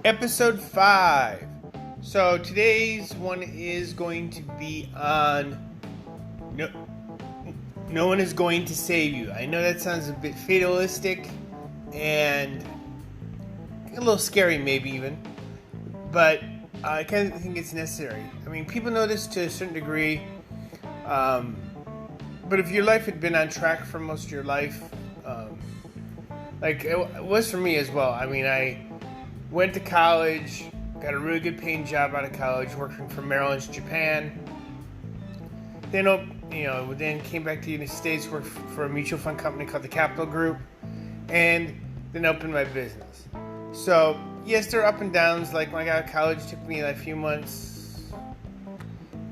Episode 5. So today's one is going to be on no one is going to save you. I know that sounds a bit fatalistic and a little scary maybe even, but I kind of think it's necessary. I mean, people know this to a certain degree, but if your life had been on track for most of your life, like it was for me as well. I mean, I went to college, got a really good paying job out of college, working for Merrill Lynch, Japan. Then came back to the United States, worked for a mutual fund company called the Capital Group, and then opened my business. So yes, there are up and downs. Like when I got out of college, it took me like a few months.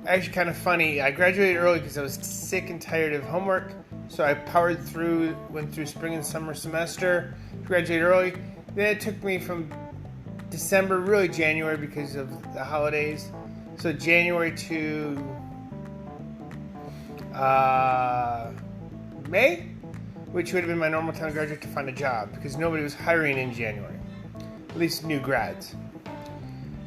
Actually, kind of funny. I graduated early because I was sick and tired of homework. So I powered through, went through spring and summer semester, graduated early. Then it took me from December, really January because of the holidays. So January to May, which would have been my normal time to graduate, to find a job because nobody was hiring in January, at least new grads.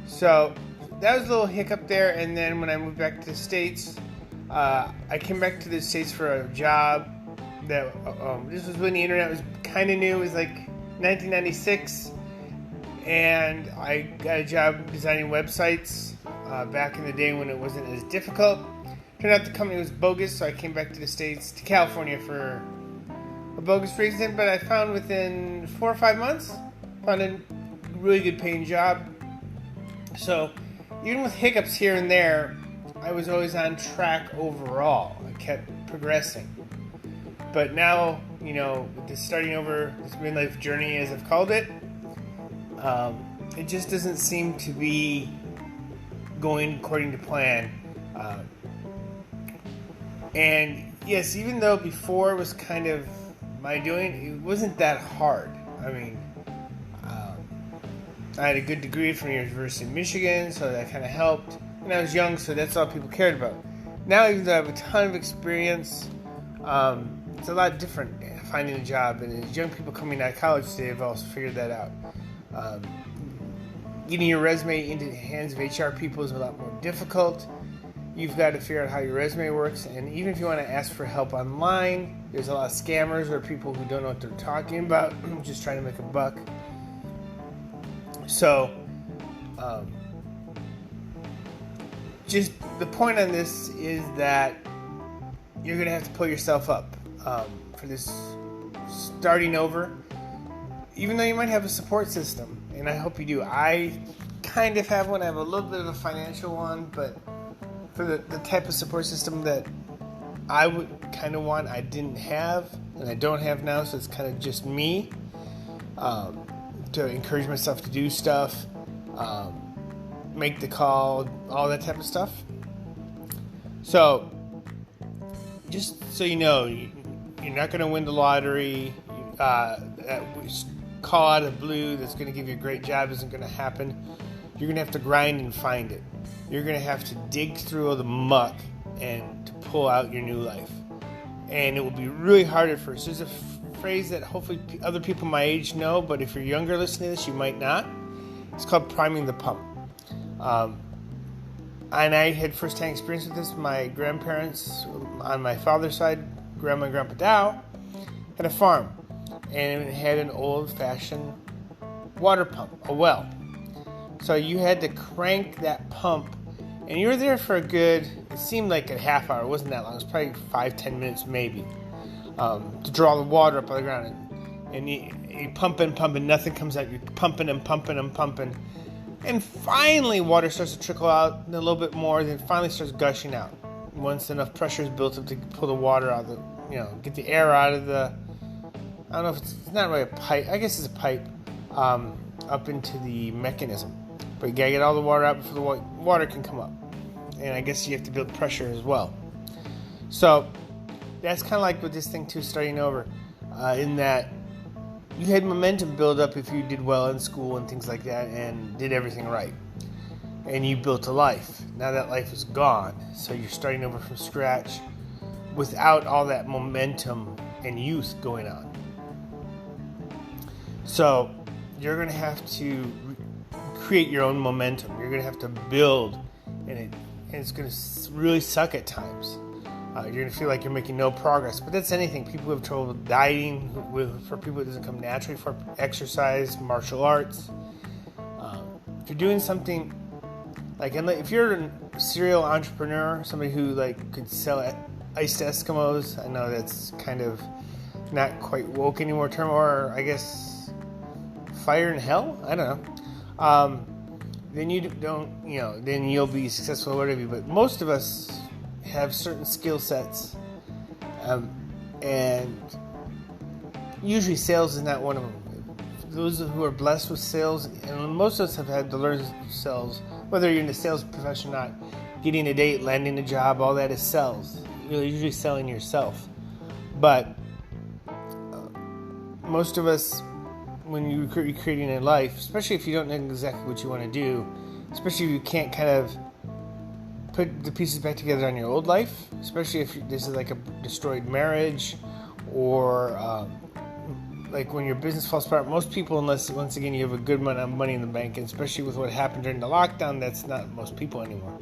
So that was a little hiccup there. And then when I moved back to the States, I came back to the States for a job that this was when the internet was kind of new. It was like 1996. And I got a job designing websites back in the day when it wasn't as difficult. Turned out the company was bogus, so I came back to the States, to California for a bogus reason. But I found within 4 or 5 months, found a really good paying job. So even with hiccups here and there, I was always on track overall. I kept progressing. But now, with this starting over, this midlife journey, as I've called it, it just doesn't seem to be going according to plan. And yes, even though before it was kind of my doing, it wasn't that hard. I mean, I had a good degree from the University of Michigan, so that kind of helped. And I was young, so that's all people cared about. Now, even though I have a ton of experience, it's a lot different finding a job. And as young people coming out of college today have also figured that out. Getting your resume into the hands of HR people is a lot more difficult. You've got to figure out how your resume works, and even if you want to ask for help online, there's a lot of scammers or people who don't know what they're talking about, just trying to make a buck. So, just the point on this is that you're going to have to pull yourself up for this starting over. Even though you might have a support system, and I hope you do. I kind of have one. I have a little bit of a financial one, but for the type of support system that I would kind of want, I didn't have, and I don't have now, so it's kind of just me to encourage myself to do stuff, make the call, all that type of stuff. So, just so you know, you're not going to win the lottery. Call out of the blue that's going to give you a great job isn't going to happen. You're going to have to grind and find it. You're going to have to dig through all the muck and to pull out your new life. And it will be really hard at first. There's a phrase that hopefully other people my age know, but if you're younger listening to this, you might not. It's called priming the pump. And I had first-hand experience with this. My grandparents, on my father's side, Grandma and Grandpa Dow, had a farm. And it had an old-fashioned water pump, a well. So you had to crank that pump, and you were there for it seemed like a half hour. It wasn't that long. It was probably 5-10 minutes maybe, to draw the water up out of the ground. And you pump and nothing comes out. You're pumping and pumping and pumping. And finally water starts to trickle out a little bit more, then finally starts gushing out. Once enough pressure is built up to pull the water out of get the air out of the, I don't know if it's not really a pipe. I guess it's a pipe up into the mechanism. But you gotta get all the water out before the water can come up. And I guess you have to build pressure as well. So that's kind of like with this thing too, starting over, in that you had momentum build up if you did well in school and things like that and did everything right. And you built a life. Now that life is gone. So you're starting over from scratch without all that momentum and youth going on. So you're going to have to create your own momentum. You're going to have to build, and it's going to really suck at times. You're going to feel like you're making no progress. But that's anything. People who have trouble dieting, for people it doesn't come naturally, for exercise, martial arts. If you're doing something, like if you're a serial entrepreneur, somebody who like could sell iced Eskimos, I know that's kind of not quite woke anymore term, or I guess fire in hell? I don't know. Then you don't, then you'll be successful or whatever. But most of us have certain skill sets, and usually sales is not one of them. Those who are blessed with sales, and most of us have had to learn sales, whether you're in the sales profession or not, getting a date, landing a job, all that is sales. You're usually selling yourself. But most of us, when you're creating a life, especially if you don't know exactly what you want to do, especially if you can't kind of put the pieces back together on your old life, especially if this is like a destroyed marriage, or like when your business falls apart, most people, unless once again you have a good amount of money in the bank, and especially with what happened during the lockdown, that's not most people anymore.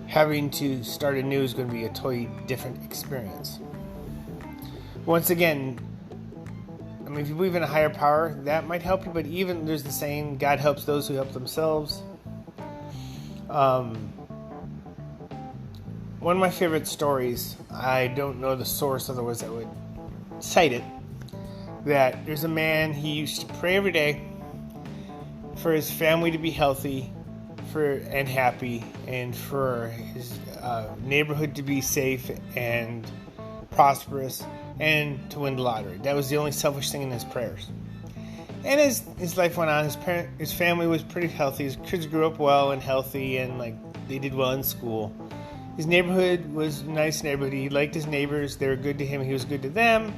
Having to start anew is going to be a totally different experience. Once again, I mean, if you believe in a higher power, that might help you, but even there's the saying, God helps those who help themselves. One of my favorite stories, I don't know the source, otherwise I would cite it, that there's a man, he used to pray every day for his family to be healthy and happy, and for his neighborhood to be safe and prosperous, and to win the lottery. That was the only selfish thing in his prayers. And as his life went on, his family was pretty healthy. His kids grew up well and healthy, and they did well in school. His neighborhood was a nice neighborhood. He liked his neighbors. They were good to him. He was good to them.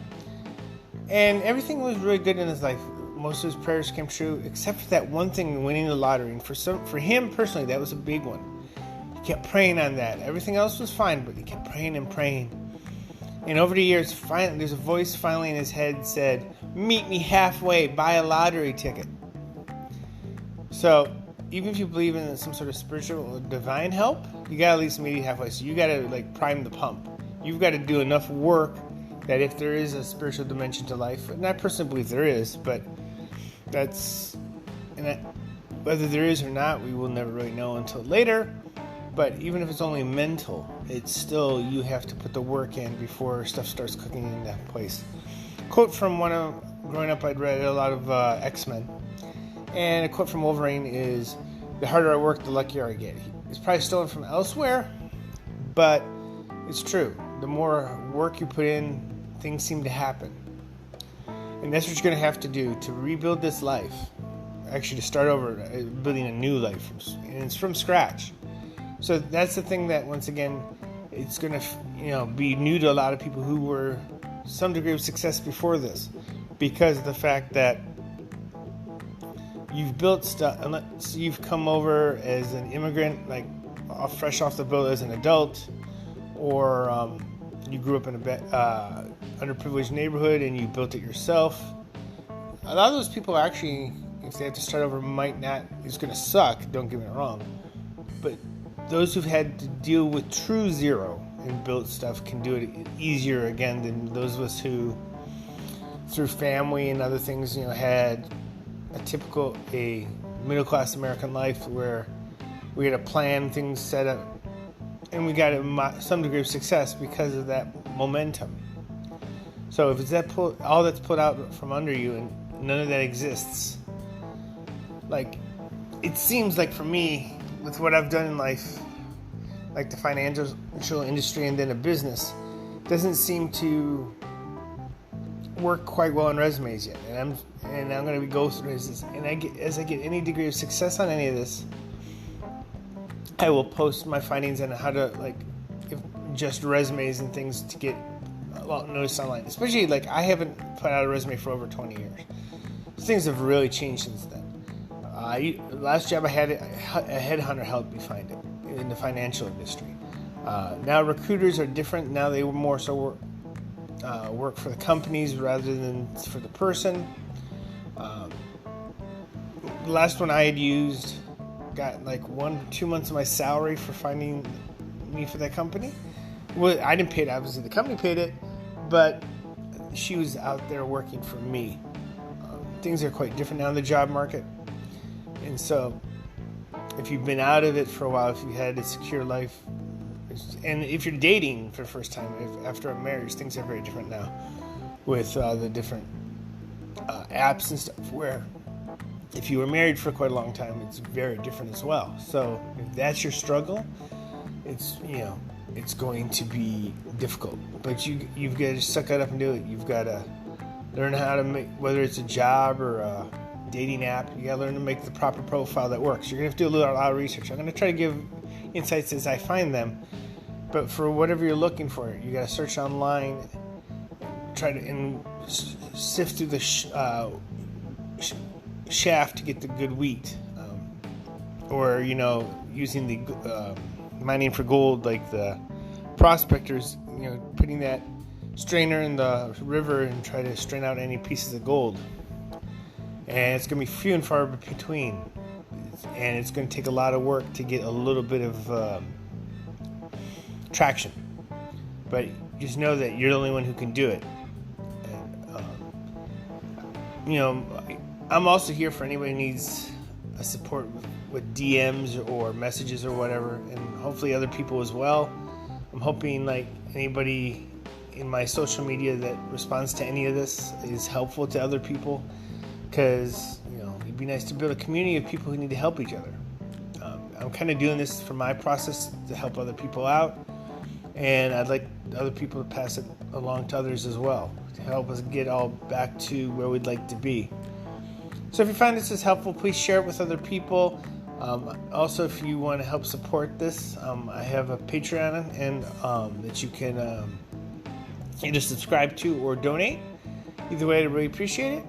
And everything was really good in his life. Most of his prayers came true, except for that one thing, winning the lottery. And for him personally, that was a big one. He kept praying on that. Everything else was fine, but he kept praying and praying. And over the years, finally, there's a voice finally in his head said, "Meet me halfway, buy a lottery ticket." So, even if you believe in some sort of spiritual or divine help, you gotta at least meet halfway. So you gotta prime the pump. You've got to do enough work that if there is a spiritual dimension to life, and I personally believe there is, but whether there is or not, we will never really know until later. But even if it's only mental, it's still, you have to put the work in before stuff starts cooking into place. Quote from growing up, I'd read a lot of X-Men. And a quote from Wolverine is, "The harder I work, the luckier I get." It's probably stolen from elsewhere, but it's true. The more work you put in, things seem to happen. And that's what you're going to have to do to rebuild this life. Actually, to start over, building a new life. And it's from scratch. So that's the thing that, once again, it's going to be new to a lot of people who were some degree of success before this, because of the fact that you've built stuff, unless you've come over as an immigrant, fresh off the boat as an adult, or you grew up in a underprivileged neighborhood and you built it yourself. A lot of those people actually, if they have to start over, might not. It's going to suck, don't get me wrong, but those who've had to deal with true zero and built stuff can do it easier again than those of us who, through family and other things, had a middle-class American life where we had a plan, things set up, and we got some degree of success because of that momentum. So if it's all that's put out from under you and none of that exists, it seems like for me, with what I've done in life, like the financial industry and then a business, doesn't seem to work quite well on resumes yet. And I'm going to go through this. And as I get any degree of success on any of this, I will post my findings on how to just resumes and things to get a lot noticed online. Especially I haven't put out a resume for over 20 years. Things have really changed since then. The last job I had, a headhunter helped me find it in the financial industry. Now recruiters are different. Now they more so work for the companies rather than for the person. the last one I had used got like 2 months of my salary for finding me for that company. Well, I didn't pay it, obviously the company paid it, but she was out there working for me. Things are quite different now in the job market, and so if you've been out of it for a while, if you had a secure life, and if you're dating for the first time after a marriage, things are very different now with the different apps and stuff, where if you were married for quite a long time, it's very different as well. So if that's your struggle, it's it's going to be difficult, but you've got to suck it up and do it. You've got to learn how to make, whether it's a job or a dating app, you got to learn to make the proper profile that works. You're going to have to do a lot of research. I'm going to try to give insights as I find them, but for whatever you're looking for, you got to search online, try to sift through the shaft to get the good wheat, or using the mining for gold, like the prospectors, putting that strainer in the river and try to strain out any pieces of gold. And it's going to be few and far between, and it's going to take a lot of work to get a little bit of traction. But just know that you're the only one who can do it. And, I'm also here for anybody who needs a support with DMs or messages or whatever, and hopefully other people as well. I'm hoping like anybody in my social media that responds to any of this is helpful to other people, because it'd be nice to build a community of people who need to help each other. I'm kind of doing this for my process to help other people out, and I'd like other people to pass it along to others as well, to help us get all back to where we'd like to be. So if you find this is helpful, please share it with other people. Also, if you want to help support this, I have a Patreon and that you can either subscribe to or donate. Either way, I'd really appreciate it.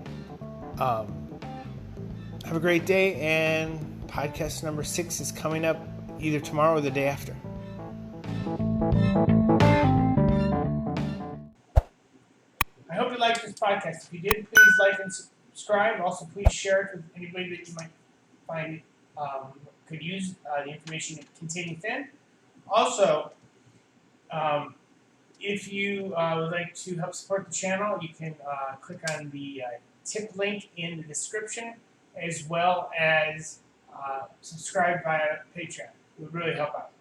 Have a great day, and podcast number 6 is coming up either tomorrow or the day after. I hope you liked this podcast. If you did, please like and subscribe. Also, please share it with anybody that you might find could use the information contained within. Also, if you would like to help support the channel, you can click on the tip link in the description, as well as subscribe via Patreon. It would really help out.